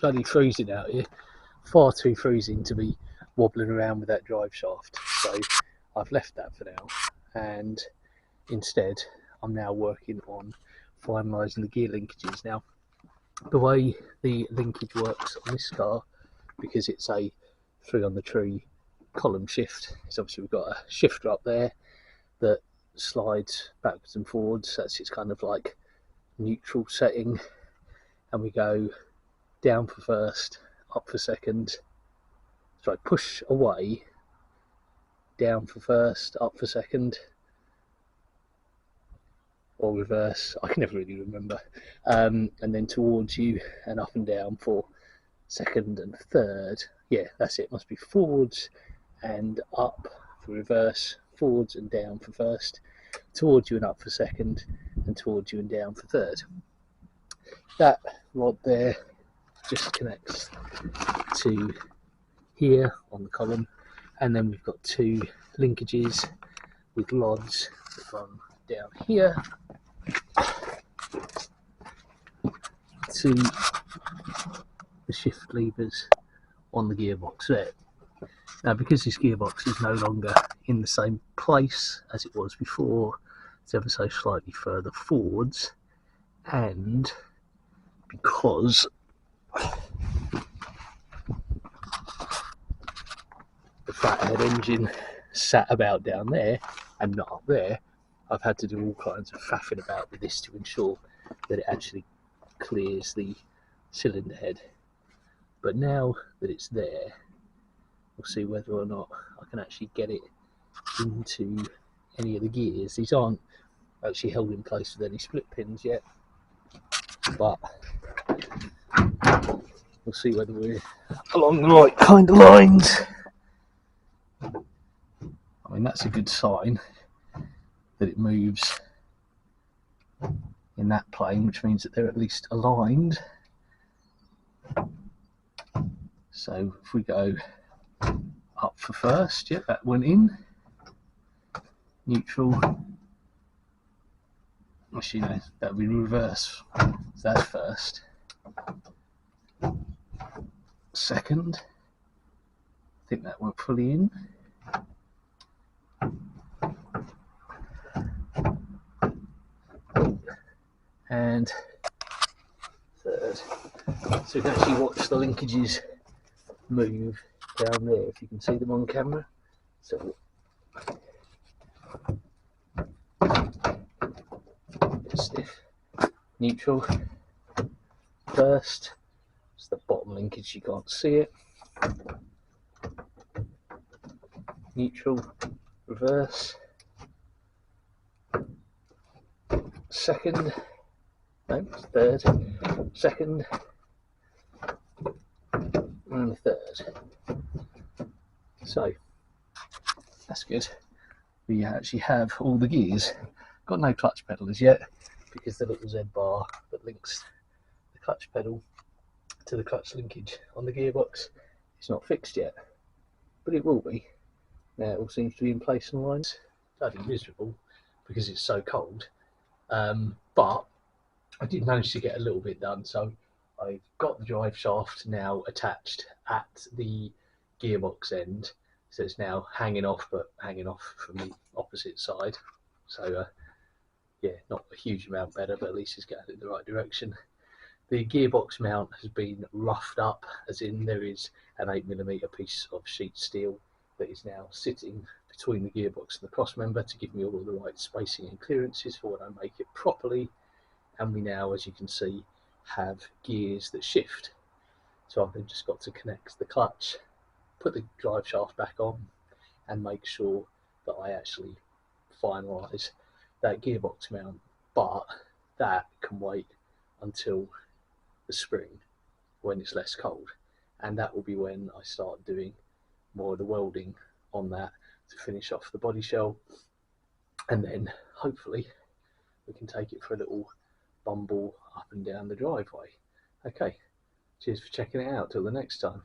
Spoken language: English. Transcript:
bloody freezing out here, far too freezing to be wobbling around with that drive shaft. So I've left that for now, and instead I'm now working on finalising the gear linkages. Now, the way the linkage works on this car, because it's a 3 on the tree column shift, is obviously we've got a shifter up there that slides backwards and forwards. That's its kind of like neutral setting, and we go down for first, up for second. So I push away, down for first, up for second, or reverse, I can never really remember, and then towards you and up and down for second and third. Yeah, that's it, must be forwards and up for reverse, forwards and down for first, towards you and up for second, and towards you and down for third. That rod there just connects to here on the column, and then we've got 2 linkages with lods that run down here to the shift levers on the gearbox there. Now, because this gearbox is no longer in the same place as it was before, it's ever so slightly further forwards, and because the fathead engine sat about down there and not up there, I've had to do all kinds of faffing about with this to ensure that it actually clears the cylinder head. But now that it's there, we'll see whether or not I can actually get it into any of the gears. These aren't actually held in place with any split pins yet, but we'll see whether we're along the right kind of lines. I mean, that's a good sign that it moves in that plane, which means that they're at least aligned. So if we go up for first, yeah, that went in. Neutral, actually no, that would be reverse, so that's first. Second, I think that went fully in. And third. So you can actually watch the linkages move down there if you can see them on camera. So stiff, neutral, first. It's the bottom linkage, you can't see it. Neutral, reverse. Second, no, third, second, and third. So that's good. We actually have all the gears. Got no clutch pedal as yet, because the little Z bar that links the clutch pedal to the clutch linkage on the gearbox is not fixed yet, but it will be. Now it all seems to be in place and lines. Bloody miserable because it's so cold, but I did manage to get a little bit done. So I've got the drive shaft now attached at the gearbox end, so it's now hanging off, but hanging off from the opposite side. So yeah, not a huge amount better, but at least it's going in the right direction. The gearbox mount has been roughed up, as in there is an 8mm piece of sheet steel that is now sitting between the gearbox and the cross member to give me all of the right spacing and clearances for when I make it properly. And we now, as you can see, have gears that shift. So I've then just got to connect the clutch, put the drive shaft back on, and make sure that I actually finalise that gearbox mount. But that can wait until the spring when it's less cold, and that will be when I start doing more of the welding on that to finish off the body shell, and then hopefully we can take it for a little bumble up and down the driveway. Okay, cheers for checking it out. Till the next time.